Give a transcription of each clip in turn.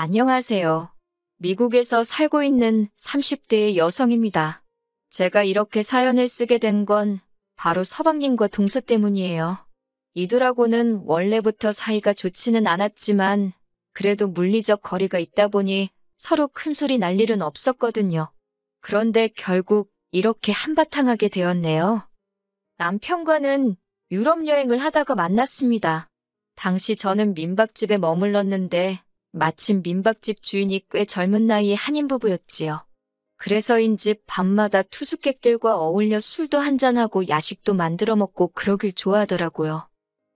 안녕하세요. 미국에서 살고 있는 30대의 여성입니다. 제가 이렇게 사연을 쓰게 된 건 바로 서방님과 동서 때문이에요. 이들하고는 원래부터 사이가 좋지는 않았지만 그래도 물리적 거리가 있다 보니 서로 큰 소리 날 일은 없었거든요. 그런데 결국 이렇게 한바탕 하게 되었네요. 남편과는 유럽 여행을 하다가 만났습니다. 당시 저는 민박집에 머물렀는데 마침 민박집 주인이 꽤 젊은 나이의 한인 부부였지요. 그래서인지 밤마다 투숙객들과 어울려 술도 한잔하고 야식도 만들어 먹고 그러길 좋아하더라고요.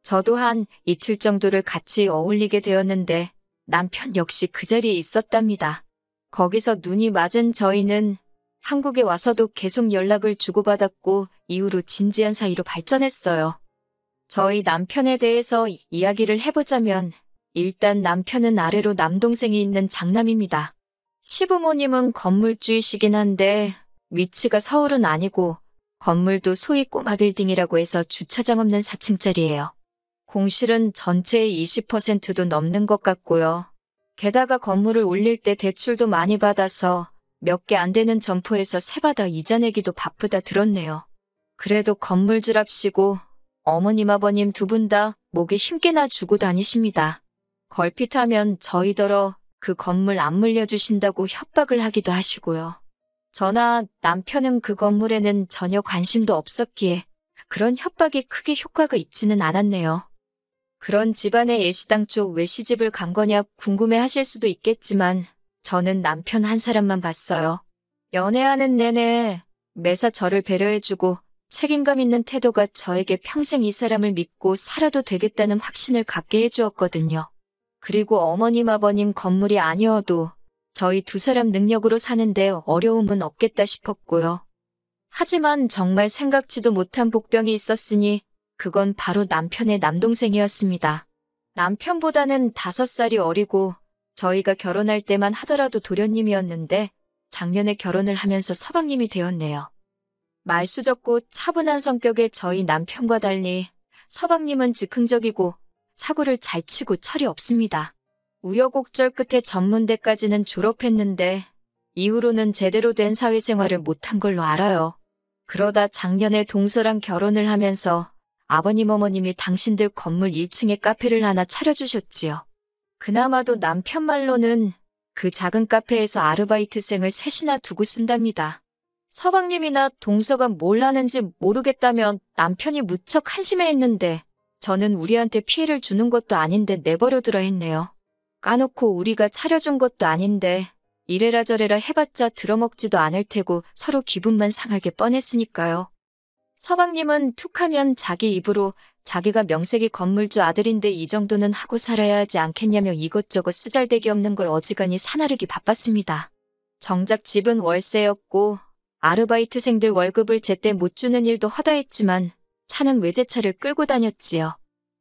저도 한 이틀 정도를 같이 어울리게 되었는데 남편 역시 그 자리에 있었답니다. 거기서 눈이 맞은 저희는 한국에 와서도 계속 연락을 주고받았고 이후로 진지한 사이로 발전했어요. 저희 남편에 대해서 이야기를 해보자면 일단 남편은 아래로 남동생이 있는 장남입니다. 시부모님은 건물주이시긴 한데 위치가 서울은 아니고 건물도 소위 꼬마 빌딩이라고 해서 주차장 없는 4층짜리예요. 공실은 전체의 20%도 넘는 것 같고요. 게다가 건물을 올릴 때 대출도 많이 받아서 몇 개 안 되는 점포에서 세받아 이자 내기도 바쁘다 들었네요. 그래도 건물주랍시고 어머님 아버님 두 분 다 목에 힘께나 주고 다니십니다. 걸핏하면 저희더러 그 건물 안 물려주신다고 협박을 하기도 하시고요. 저나 남편은 그 건물에는 전혀 관심도 없었기에 그런 협박이 크게 효과가 있지는 않았네요. 그런 집안의 예시당초 왜 시집을 간 거냐 궁금해 하실 수도 있겠지만 저는 남편 한 사람만 봤어요. 연애하는 내내 매사 저를 배려해주고 책임감 있는 태도가 저에게 평생 이 사람을 믿고 살아도 되겠다는 확신을 갖게 해주었거든요. 그리고 어머님 아버님 건물이 아니어도 저희 두 사람 능력으로 사는데 어려움은 없겠다 싶었고요. 하지만 정말 생각지도 못한 복병이 있었으니 그건 바로 남편의 남동생이었습니다. 남편보다는 5살이 어리고 저희가 결혼할 때만 하더라도 도련님이었는데 작년에 결혼을 하면서 서방님이 되었네요. 말수적고 차분한 성격의 저희 남편과 달리 서방님은 즉흥적이고 사고를 잘 치고 철이 없습니다. 우여곡절 끝에 전문대까지는 졸업했는데 이후로는 제대로 된 사회생활을 못한 걸로 알아요. 그러다 작년에 동서랑 결혼을 하면서 아버님 어머님이 당신들 건물 1층에 카페를 하나 차려주셨지요. 그나마도 남편 말로는 그 작은 카페에서 아르바이트생을 셋이나 두고 쓴답니다. 서방님이나 동서가 뭘 하는지 모르겠다면 남편이 무척 한심해했는데 저는 우리한테 피해를 주는 것도 아닌데 내버려두라 했네요. 까놓고 우리가 차려준 것도 아닌데 이래라 저래라 해봤자 들어먹지도 않을 테고 서로 기분만 상하게 뻔했으니까요. 서방님은 툭하면 자기 입으로 자기가 명색이 건물주 아들인데 이 정도는 하고 살아야 하지 않겠냐며 이것저것 쓰잘데기 없는 걸 어지간히 사나르기 바빴습니다. 정작 집은 월세였고 아르바이트생들 월급을 제때 못 주는 일도 허다했지만 차는 외제차를 끌고 다녔지요.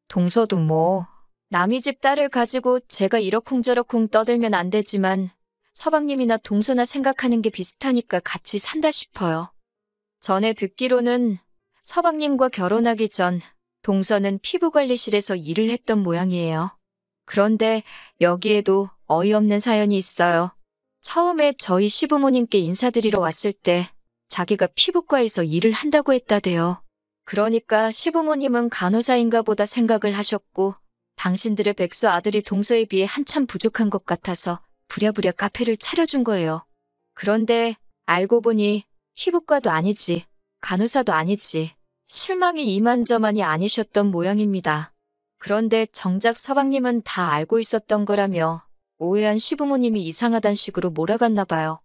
동서도 뭐 남의 집 딸을 가지고 제가 이러쿵저러쿵 떠들면 안 되지만 서방님이나 동서나 생각하는 게 비슷하니까 같이 산다 싶어요. 전에 듣기로는 서방님과 결혼하기 전 동서는 피부관리실에서 일을 했던 모양이에요. 그런데 여기에도 어이없는 사연이 있어요. 처음에 저희 시부모님께 인사드리러 왔을 때 자기가 피부과에서 일을 한다고 했다대요. 그러니까 시부모님은 간호사인가 보다 생각을 하셨고 당신들의 백수 아들이 동서에 비해 한참 부족한 것 같아서 부랴부랴 카페를 차려준 거예요. 그런데 알고 보니 피부과도 아니지, 간호사도 아니지, 실망이 이만저만이 아니셨던 모양입니다. 그런데 정작 서방님은 다 알고 있었던 거라며 오해한 시부모님이 이상하단 식으로 몰아갔나 봐요.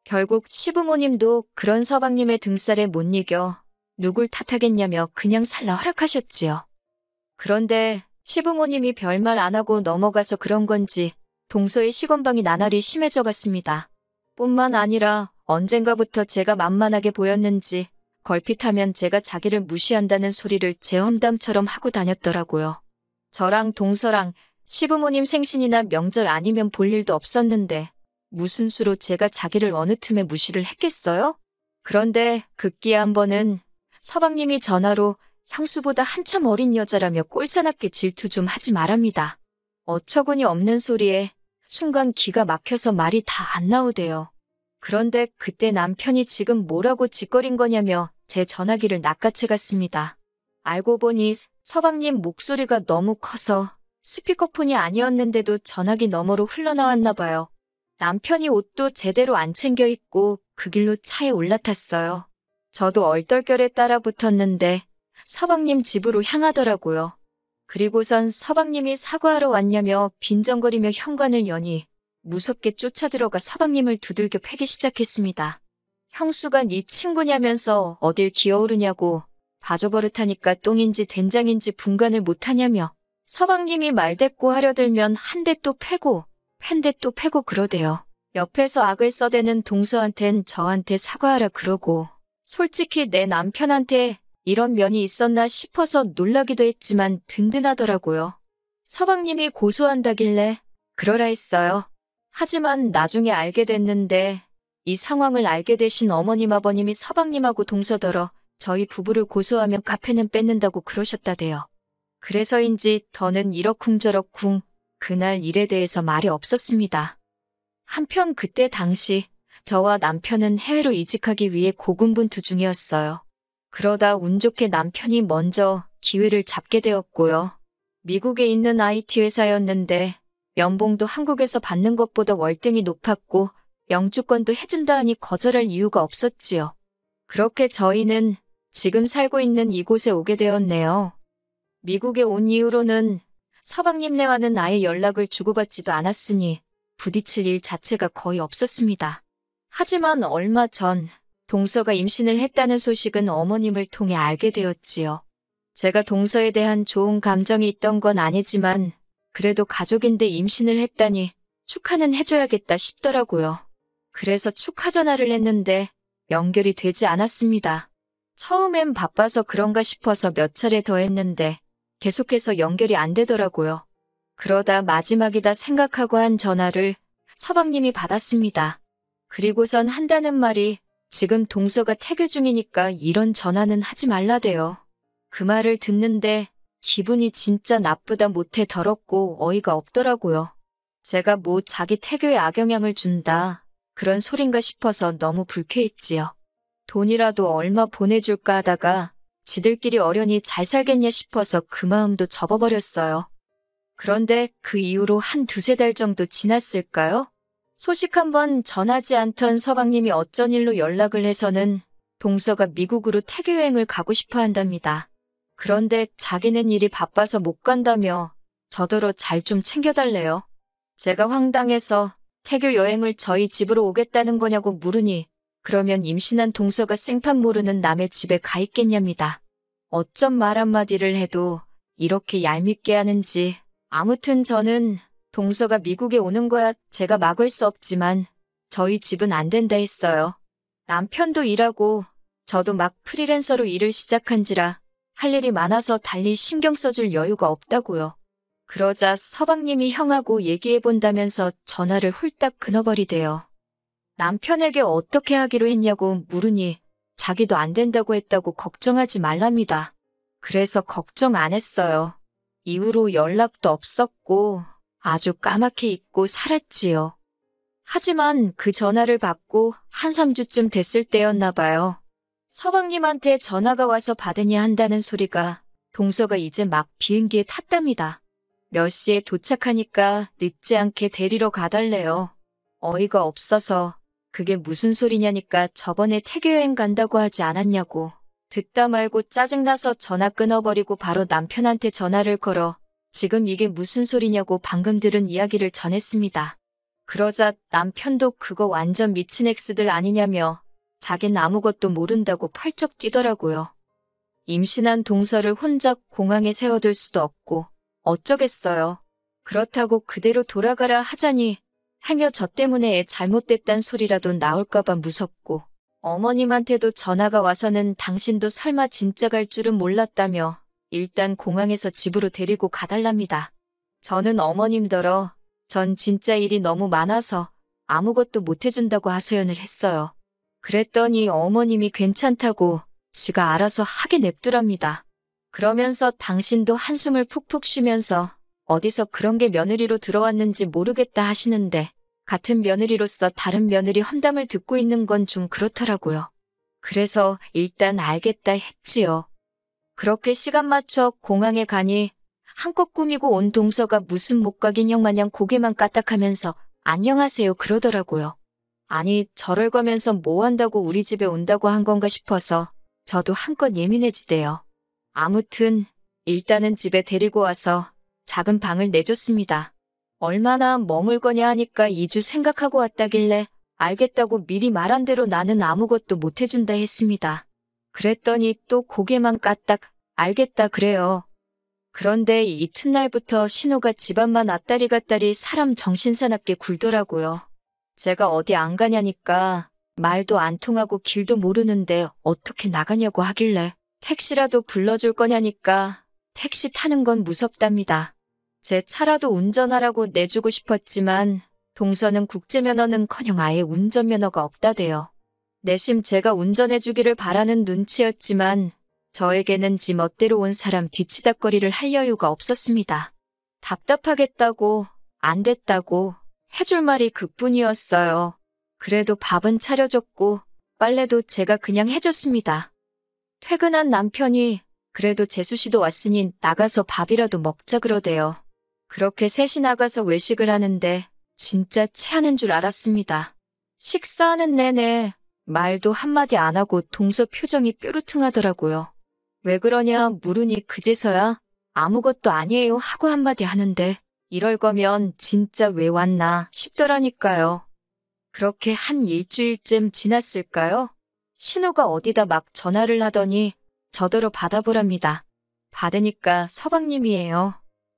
결국 시부모님도 그런 서방님의 등살에 못 이겨 누굴 탓하겠냐며 그냥 살라 허락하셨지요. 그런데 시부모님이 별말 안 하고 넘어가서 그런 건지 동서의 시건방이 나날이 심해져 갔습니다. 뿐만 아니라 언젠가부터 제가 만만하게 보였는지 걸핏하면 제가 자기를 무시한다는 소리를 제 험담처럼 하고 다녔더라고요. 저랑 동서랑 시부모님 생신이나 명절 아니면 볼 일도 없었는데 무슨 수로 제가 자기를 어느 틈에 무시를 했겠어요? 그런데 급기야 한 번은 서방님이 전화로 형수보다 한참 어린 여자라며 꼴사납게 질투 좀 하지 말랍니다. 어처구니 없는 소리에 순간 기가 막혀서 말이 다 안 나오대요. 그런데 그때 남편이 지금 뭐라고 짓거린 거냐며 제 전화기를 낚아채 갔습니다. 알고 보니 서방님 목소리가 너무 커서 스피커폰이 아니었는데도 전화기 너머로 흘러나왔나 봐요. 남편이 옷도 제대로 안 챙겨 입고 그 길로 차에 올라탔어요. 저도 얼떨결에 따라 붙었는데 서방님 집으로 향하더라고요. 그리고선 서방님이 사과하러 왔냐며 빈정거리며 현관을 여니 무섭게 쫓아들어가 서방님을 두들겨 패기 시작했습니다. 형수가 네 친구냐면서 어딜 기어오르냐고 바저버릇하니까 똥인지 된장인지 분간을 못하냐며 서방님이 말대꾸 하려 들면 한 대 또 패고 팬 대 또 패고 그러대요. 옆에서 악을 써대는 동서한텐 저한테 사과하라 그러고 솔직히 내 남편한테 이런 면이 있었나 싶어서 놀라기도 했지만 든든하더라고요. 서방님이 고소한다길래 그러라 했어요. 하지만 나중에 알게 됐는데 이 상황을 알게 되신 어머님 아버님이 서방님하고 동서더러 저희 부부를 고소하면 카페는 뺏는다고 그러셨다대요. 그래서인지 더는 이러쿵저러쿵 그날 일에 대해서 말이 없었습니다. 한편 그때 당시 저와 남편은 해외로 이직하기 위해 고군분투 중이었어요. 그러다 운 좋게 남편이 먼저 기회를 잡게 되었고요. 미국에 있는 IT 회사였는데 연봉도 한국에서 받는 것보다 월등히 높았고 영주권도 해준다 하니 거절할 이유가 없었지요. 그렇게 저희는 지금 살고 있는 이곳에 오게 되었네요. 미국에 온 이후로는 서방님네와는 아예 연락을 주고받지도 않았으니 부딪힐 일 자체가 거의 없었습니다. 하지만 얼마 전 동서가 임신을 했다는 소식은 어머님을 통해 알게 되었지요. 제가 동서에 대한 좋은 감정이 있던 건 아니지만 그래도 가족인데 임신을 했다니 축하는 해줘야겠다 싶더라고요. 그래서 축하 전화를 했는데 연결이 되지 않았습니다. 처음엔 바빠서 그런가 싶어서 몇 차례 더 했는데 계속해서 연결이 안 되더라고요. 그러다 마지막이다 생각하고 한 전화를 서방님이 받았습니다. 그리고선 한다는 말이 지금 동서가 태교 중이니까 이런 전화는 하지 말라대요. 그 말을 듣는데 기분이 진짜 나쁘다 못해 더럽고 어이가 없더라고요. 제가 뭐 자기 태교에 악영향을 준다 그런 소린가 싶어서 너무 불쾌했지요. 돈이라도 얼마 보내줄까 하다가 지들끼리 어련히 잘 살겠냐 싶어서 그 마음도 접어버렸어요. 그런데 그 이후로 한 두세 달 정도 지났을까요? 소식 한번 전하지 않던 서방님이 어쩐 일로 연락을 해서는 동서가 미국으로 태교 여행을 가고 싶어 한답니다. 그런데 자기는 일이 바빠서 못 간다며 저더러 잘 좀 챙겨달래요. 제가 황당해서 태교 여행을 저희 집으로 오겠다는 거냐고 물으니 그러면 임신한 동서가 생판 모르는 남의 집에 가 있겠냐입니다. 어쩜 말 한마디를 해도 이렇게 얄밉게 하는지. 아무튼 저는 동서가 미국에 오는 거야 제가 막을 수 없지만 저희 집은 안 된다 했어요. 남편도 일하고 저도 막 프리랜서로 일을 시작한지라 할 일이 많아서 달리 신경 써줄 여유가 없다고요. 그러자 서방님이 형하고 얘기해본다면서 전화를 홀딱 끊어버리대요. 남편에게 어떻게 하기로 했냐고 물으니 자기도 안 된다고 했다고 걱정하지 말랍니다. 그래서 걱정 안 했어요. 이후로 연락도 없었고 아주 까맣게 잊고 살았지요. 하지만 그 전화를 받고 한 3주쯤 됐을 때였나 봐요. 서방님한테 전화가 와서 받으냐 한다는 소리가 동서가 이제 막 비행기에 탔답니다. 몇 시에 도착하니까 늦지 않게 데리러 가달래요. 어이가 없어서 그게 무슨 소리냐니까 저번에 태교여행 간다고 하지 않았냐고. 듣다 말고 짜증나서 전화 끊어버리고 바로 남편한테 전화를 걸어 지금 이게 무슨 소리냐고 방금 들은 이야기를 전했습니다. 그러자 남편도 그거 완전 미친 엑스들 아니냐며 자긴 아무것도 모른다고 펄쩍 뛰더라고요. 임신한 동서를 혼자 공항에 세워둘 수도 없고 어쩌겠어요. 그렇다고 그대로 돌아가라 하자니 행여 저 때문에 애 잘못됐단 소리라도 나올까봐 무섭고 어머님한테도 전화가 와서는 당신도 설마 진짜 갈 줄은 몰랐다며 일단 공항에서 집으로 데리고 가달랍니다. 저는 어머님더러 전 진짜 일이 너무 많아서 아무것도 못해준다고 하소연을 했어요. 그랬더니 어머님이 괜찮다고 지가 알아서 하게 냅두랍니다. 그러면서 당신도 한숨을 푹푹 쉬면서 어디서 그런 게 며느리로 들어왔는지 모르겠다 하시는데 같은 며느리로서 다른 며느리 험담을 듣고 있는 건 좀 그렇더라고요. 그래서 일단 알겠다 했지요. 그렇게 시간 맞춰 공항에 가니 한껏 꾸미고 온 동서가 무슨 목각 인형 마냥 고개만 까딱하면서 안녕하세요 그러더라고요. 아니 저럴 거면서 뭐 한다고 우리 집에 온다고 한 건가 싶어서 저도 한껏 예민해지대요. 아무튼 일단은 집에 데리고 와서 작은 방을 내줬습니다. 얼마나 머물 거냐 하니까 2주 생각하고 왔다길래 알겠다고 미리 말한 대로 나는 아무것도 못 해준다 했습니다. 그랬더니 또 고개만 까딱 알겠다 그래요. 그런데 이튿날부터 신호가 집안만 왔다리 갔다리 사람 정신사납게 굴더라고요. 제가 어디 안 가냐니까 말도 안 통하고 길도 모르는데 어떻게 나가냐고 하길래 택시라도 불러줄 거냐니까 택시 타는 건 무섭답니다. 제 차라도 운전하라고 내주고 싶었지만 동서는 국제면허는커녕 아예 운전면허가 없다대요. 내심 제가 운전해주기를 바라는 눈치였지만 저에게는 지 멋대로 온 사람 뒤치다꺼리를 할 여유가 없었습니다. 답답하겠다고 안 됐다고 해줄 말이 그뿐이었어요. 그래도 밥은 차려줬고 빨래도 제가 그냥 해줬습니다. 퇴근한 남편이 그래도 재수씨도 왔으니 나가서 밥이라도 먹자 그러대요. 그렇게 셋이 나가서 외식을 하는데 진짜 체하는 줄 알았습니다. 식사하는 내내 말도 한마디 안 하고 동서 표정이 뾰루퉁하더라고요. 왜 그러냐 물으니 그제서야 아무것도 아니에요 하고 한마디 하는데 이럴 거면 진짜 왜 왔나 싶더라니까요. 그렇게 한 일주일쯤 지났을까요? 신우가 어디다 막 전화를 하더니 저더러 받아보랍니다. 받으니까 서방님이에요.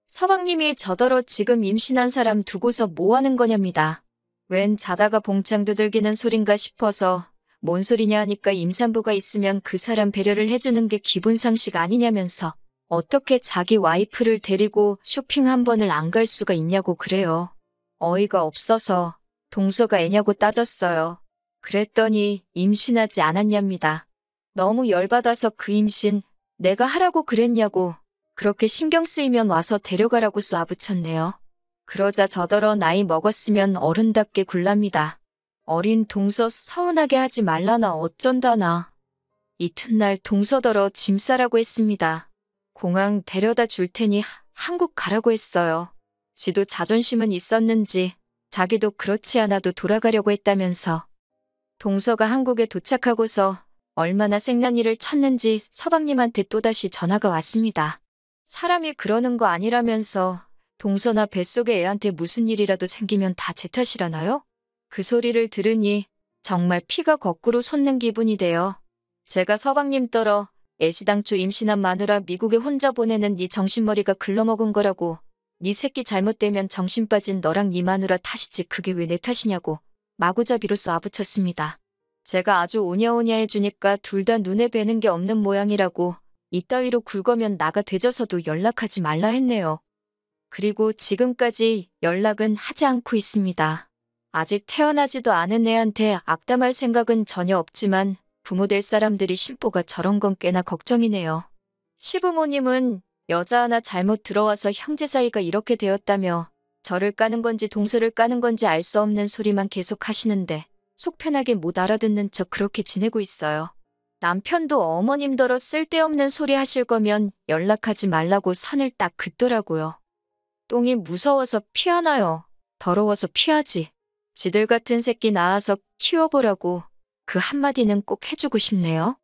서방님이 저더러 지금 임신한 사람 두고서 뭐 하는 거냐입니다. 웬 자다가 봉창 두들기는 소린가 싶어서 뭔 소리냐 하니까 임산부가 있으면 그 사람 배려를 해주는 게 기본 상식 아니냐면서 어떻게 자기 와이프를 데리고 쇼핑 한 번을 안 갈 수가 있냐고 그래요. 어이가 없어서 동서가 애냐고 따졌어요. 그랬더니 임신하지 않았냐입니다. 너무 열받아서 그 임신 내가 하라고 그랬냐고 그렇게 신경 쓰이면 와서 데려가라고 쏴붙였네요. 그러자 저더러 나이 먹었으면 어른답게 굴랍니다. 어린 동서 서운하게 하지 말라나 어쩐다나. 이튿날 동서더러 짐 싸라고 했습니다. 공항 데려다 줄 테니 한국 가라고 했어요. 지도 자존심은 있었는지 자기도 그렇지 않아도 돌아가려고 했다면서. 동서가 한국에 도착하고서 얼마나 생난일을 찾는지 서방님한테 또다시 전화가 왔습니다. 사람이 그러는 거 아니라면서 동서나 뱃속의 애한테 무슨 일이라도 생기면 다 제 탓이라나요? 그 소리를 들으니 정말 피가 거꾸로 솟는 기분이 돼요. 제가 서방님 떨어 애시당초 임신한 마누라 미국에 혼자 보내는 네 정신머리가 글러먹은 거라고 네 새끼 잘못되면 정신 빠진 너랑 네 마누라 탓이지 그게 왜 내 탓이냐고 마구잡이로 쏴붙였습니다. 제가 아주 오냐오냐 해주니까 둘 다 눈에 뵈는 게 없는 모양이라고 이따위로 굴거면 나가 되져서도 연락하지 말라 했네요. 그리고 지금까지 연락은 하지 않고 있습니다. 아직 태어나지도 않은 애한테 악담할 생각은 전혀 없지만 부모 될 사람들이 심보가 저런 건 꽤나 걱정이네요. 시부모님은 여자 하나 잘못 들어와서 형제 사이가 이렇게 되었다며 저를 까는 건지 동서를 까는 건지 알 수 없는 소리만 계속 하시는데 속 편하게 못 알아듣는 척 그렇게 지내고 있어요. 남편도 어머님더러 쓸데없는 소리 하실 거면 연락하지 말라고 선을 딱 긋더라고요. 똥이 무서워서 피하나요? 더러워서 피하지. 지들 같은 새끼 낳아서 키워보라고 그 한마디는 꼭 해주고 싶네요.